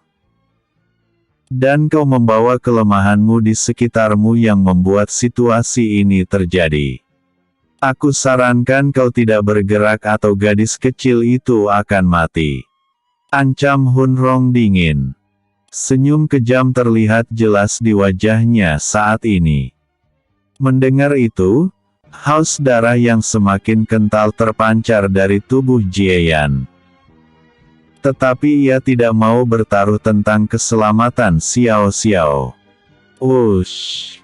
S1: Dan kau membawa kelemahanmu di sekitarmu yang membuat situasi ini terjadi. Aku sarankan kau tidak bergerak atau gadis kecil itu akan mati. Ancam Hun Rong dingin. Senyum kejam terlihat jelas di wajahnya saat ini. Mendengar itu, haus darah yang semakin kental terpancar dari tubuh Jie Yan. Tetapi ia tidak mau bertaruh tentang keselamatan Xiao Xiao. Wush!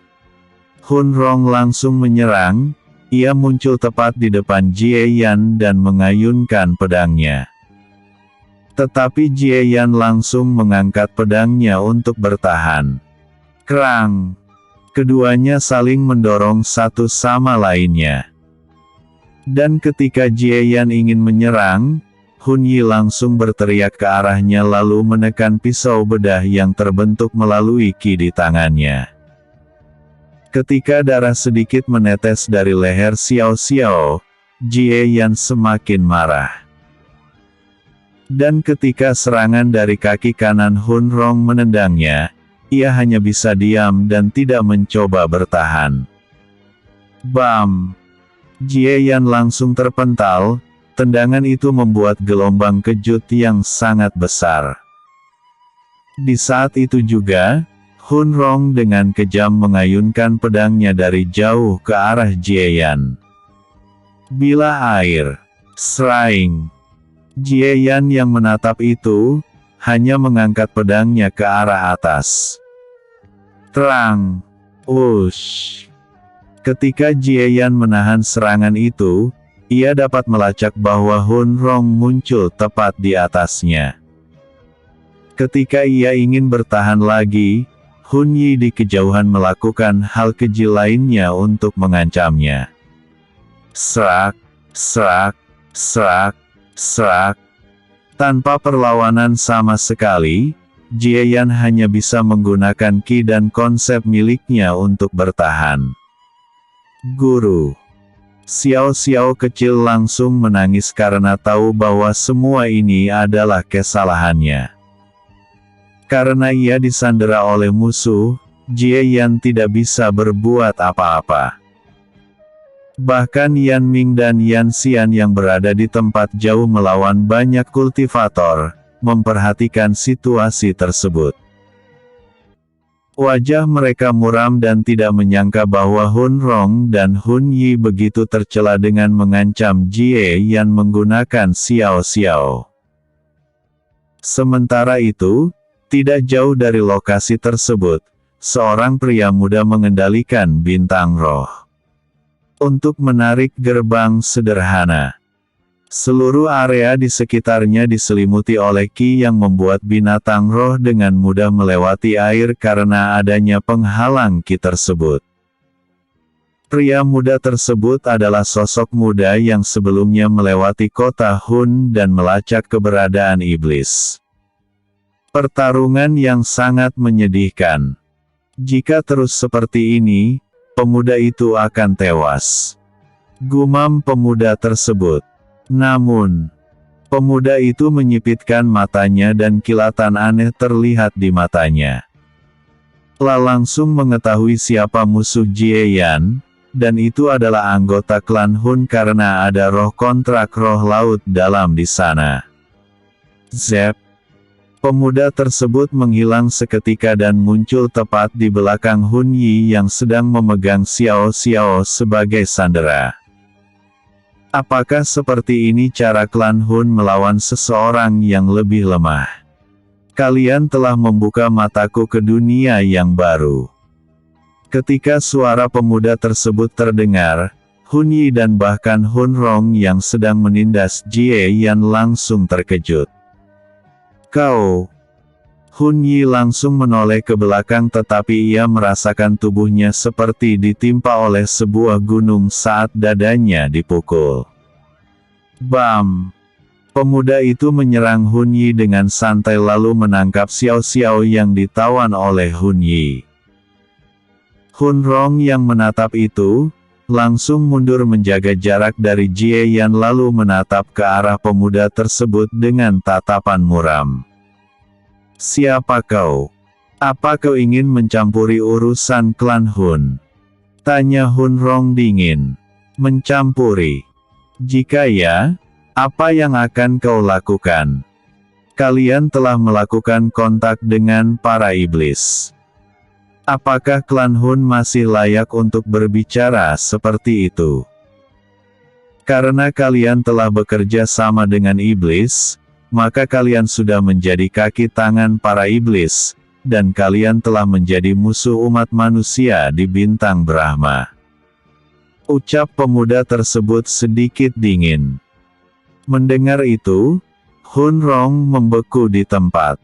S1: Hun Rong langsung menyerang. Ia muncul tepat di depan Jie Yan dan mengayunkan pedangnya. Tetapi Jie Yan langsung mengangkat pedangnya untuk bertahan. Kerang! Keduanya saling mendorong satu sama lainnya. Dan ketika Jie Yan ingin menyerang, Hun Yi langsung berteriak ke arahnya lalu menekan pisau bedah yang terbentuk melalui ki di tangannya. Ketika darah sedikit menetes dari leher Xiao Xiao, Jie Yan semakin marah. Dan ketika serangan dari kaki kanan Hun Rong menendangnya, ia hanya bisa diam dan tidak mencoba bertahan. Bam! Jie Yan langsung terpental, tendangan itu membuat gelombang kejut yang sangat besar. Di saat itu juga, Hun Rong dengan kejam mengayunkan pedangnya dari jauh ke arah Jie Yan. Bilah air. Seraing. Jie Yan yang menatap itu, hanya mengangkat pedangnya ke arah atas. Terang. Ush. Ketika Jie Yan menahan serangan itu, ia dapat melacak bahwa Hun Rong muncul tepat di atasnya. Ketika ia ingin bertahan lagi, Hun Yi di kejauhan melakukan hal keji lainnya untuk mengancamnya. Serak, serak, serak, serak. Tanpa perlawanan sama sekali, Jie Yan hanya bisa menggunakan ki dan konsep miliknya untuk bertahan. Guru. Xiao Xiao kecil langsung menangis karena tahu bahwa semua ini adalah kesalahannya. Karena ia disandera oleh musuh, Jie Yan tidak bisa berbuat apa-apa. Bahkan Yan Ming dan Yan Xian yang berada di tempat jauh melawan banyak kultivator, memperhatikan situasi tersebut. Wajah mereka muram dan tidak menyangka bahwa Hun Rong dan Hun Yi begitu tercela dengan mengancam Jie Yan menggunakan Xiao Xiao. Sementara itu, tidak jauh dari lokasi tersebut, seorang pria muda mengendalikan bintang roh. Untuk menarik gerbang sederhana. Seluruh area di sekitarnya diselimuti oleh ki yang membuat binatang roh dengan mudah melewati air karena adanya penghalang ki tersebut. Pria muda tersebut adalah sosok muda yang sebelumnya melewati kota Hun dan melacak keberadaan iblis. Pertarungan yang sangat menyedihkan. Jika terus seperti ini, pemuda itu akan tewas. Gumam pemuda tersebut. Namun, pemuda itu menyipitkan matanya dan kilatan aneh terlihat di matanya. La langsung mengetahui siapa musuh Jie Yan, dan itu adalah anggota klan Hun karena ada roh kontrak roh laut dalam di sana. Zep. Pemuda tersebut menghilang seketika dan muncul tepat di belakang Hun Yi yang sedang memegang Xiao Xiao sebagai sandera. Apakah seperti ini cara klan Hun melawan seseorang yang lebih lemah? Kalian telah membuka mataku ke dunia yang baru. Ketika suara pemuda tersebut terdengar, Hun Yi dan bahkan Hun Rong yang sedang menindas Jie Yan langsung terkejut. Kau. Hun Yi langsung menoleh ke belakang tetapi ia merasakan tubuhnya seperti ditimpa oleh sebuah gunung saat dadanya dipukul. Bam! Pemuda itu menyerang Hun Yi dengan santai lalu menangkap Xiao Xiao yang ditawan oleh Hun Yi. Hun Rong yang menatap itu, langsung mundur menjaga jarak dari Jie Yan lalu menatap ke arah pemuda tersebut dengan tatapan muram. Siapa kau? Apa kau ingin mencampuri urusan klan Hun? Tanya Hun Rong dingin. Mencampuri? Jika ya, apa yang akan kau lakukan? Kalian telah melakukan kontak dengan para iblis. Apakah klan Hun masih layak untuk berbicara seperti itu? Karena kalian telah bekerja sama dengan iblis, maka kalian sudah menjadi kaki tangan para iblis, dan kalian telah menjadi musuh umat manusia di bintang Brahma. Ucap pemuda tersebut sedikit dingin. Mendengar itu, Hun Rong membeku di tempat.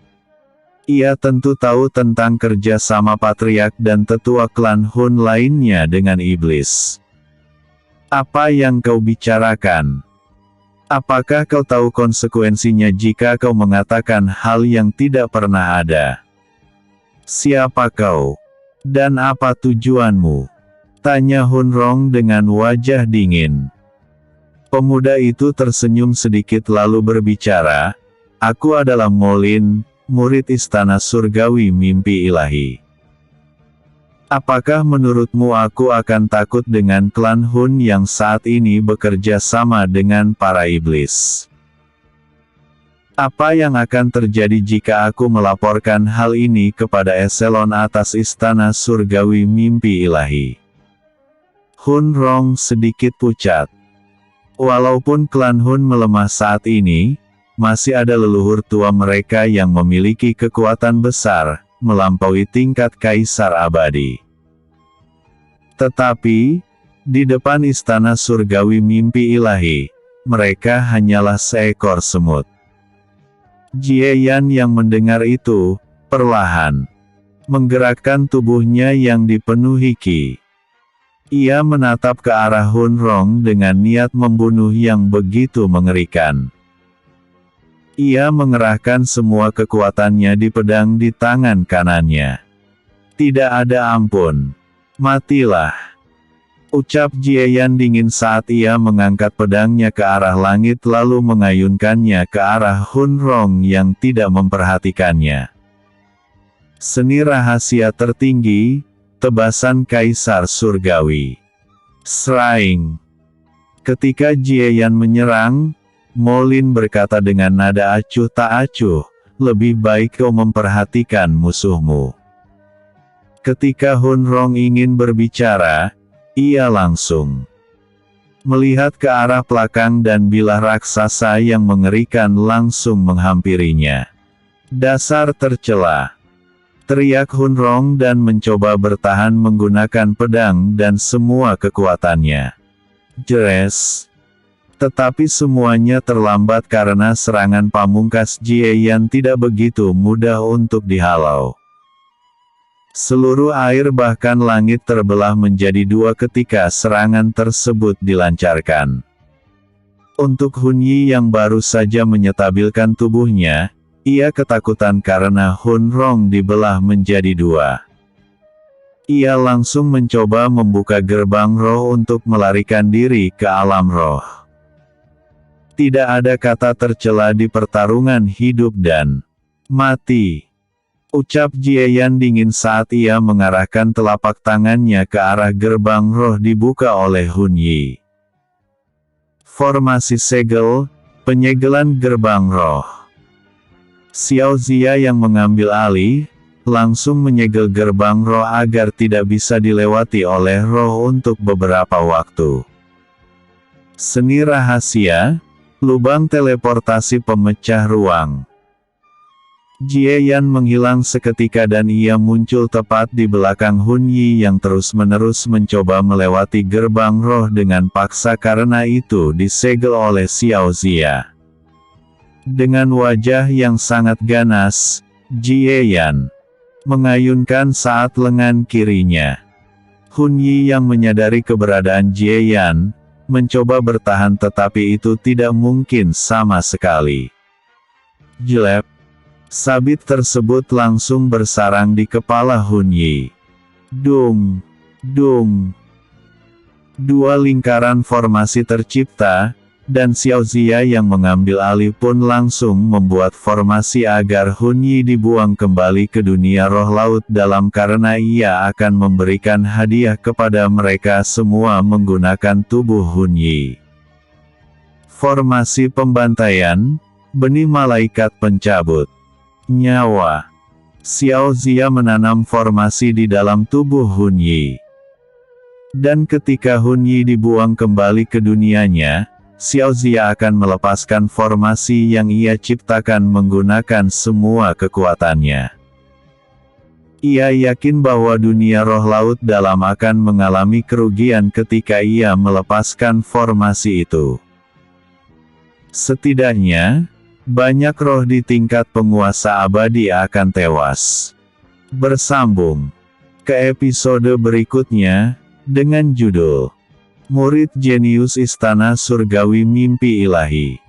S1: Ia tentu tahu tentang kerja sama patriark dan tetua klan Hun lainnya dengan iblis. Apa yang kau bicarakan? Apakah kau tahu konsekuensinya jika kau mengatakan hal yang tidak pernah ada? Siapa kau? Dan apa tujuanmu? Tanya Hunrong dengan wajah dingin. Pemuda itu tersenyum sedikit lalu berbicara, aku adalah Molin, murid istana surgawi mimpi ilahi. Apakah menurutmu aku akan takut dengan klan Hun yang saat ini bekerja sama dengan para iblis? Apa yang akan terjadi jika aku melaporkan hal ini kepada eselon atas istana surgawi mimpi ilahi? Hunrong sedikit pucat. Walaupun klan Hun melemah saat ini, masih ada leluhur tua mereka yang memiliki kekuatan besar, melampaui tingkat kaisar abadi. Tetapi, di depan istana surgawi mimpi ilahi, mereka hanyalah seekor semut. Jie Yan yang mendengar itu, perlahan menggerakkan tubuhnya yang dipenuhi ki. Ia menatap ke arah Hunrong dengan niat membunuh yang begitu mengerikan. Ia mengerahkan semua kekuatannya di pedang di tangan kanannya. Tidak ada ampun. Matilah. Ucap Jie Yan dingin saat ia mengangkat pedangnya ke arah langit lalu mengayunkannya ke arah Hunrong yang tidak memperhatikannya. Seni rahasia tertinggi, tebasan kaisar surgawi. Sraing. Ketika Jie Yan menyerang, Molin berkata dengan nada acuh tak acuh, lebih baik kau memperhatikan musuhmu. Ketika Hunrong ingin berbicara, ia langsung melihat ke arah belakang dan bilah raksasa yang mengerikan langsung menghampirinya. Dasar tercela! Teriak Hunrong dan mencoba bertahan menggunakan pedang dan semua kekuatannya. Jeres! Tetapi semuanya terlambat karena serangan pamungkas Jie Yan tidak begitu mudah untuk dihalau. Seluruh air bahkan langit terbelah menjadi dua ketika serangan tersebut dilancarkan. Untuk Hun Yi yang baru saja menyetabilkan tubuhnya, ia ketakutan karena Hunrong dibelah menjadi dua. Ia langsung mencoba membuka gerbang roh untuk melarikan diri ke alam roh. Tidak ada kata tercela di pertarungan hidup dan mati. Ucap Jie Yan dingin saat ia mengarahkan telapak tangannya ke arah gerbang roh dibuka oleh Hun Yi. Formasi segel, penyegelan gerbang roh. Xiao Zia yang mengambil alih, langsung menyegel gerbang roh agar tidak bisa dilewati oleh roh untuk beberapa waktu. Seni rahasia, lubang teleportasi pemecah ruang. Jie Yan menghilang seketika dan ia muncul tepat di belakang Hun Yi yang terus-menerus mencoba melewati gerbang roh dengan paksa karena itu disegel oleh Xiao Zia. Dengan wajah yang sangat ganas, Jie Yan mengayunkan saat lengan kirinya. Hun Yi yang menyadari keberadaan Jie Yan, mencoba bertahan tetapi itu tidak mungkin sama sekali. Jelek. Sabit tersebut langsung bersarang di kepala Hun Yi. Dung. Dung. Dua lingkaran formasi tercipta, dan Xiao Zia yang mengambil alih pun langsung membuat formasi agar Hun Yi dibuang kembali ke dunia roh laut dalam karena ia akan memberikan hadiah kepada mereka semua menggunakan tubuh Hun Yi. Formasi pembantaian, benih malaikat pencabut. Nyawa. Xiao Zia menanam formasi di dalam tubuh Hun Yi. Dan ketika Hun Yi dibuang kembali ke dunianya, Xiao Zia akan melepaskan formasi yang ia ciptakan menggunakan semua kekuatannya. Ia yakin bahwa dunia roh laut dalam akan mengalami kerugian ketika ia melepaskan formasi itu. Setidaknya, banyak roh di tingkat penguasa abadi akan tewas. Bersambung ke episode berikutnya, dengan judul Murid jenius istana surgawi mimpi ilahi.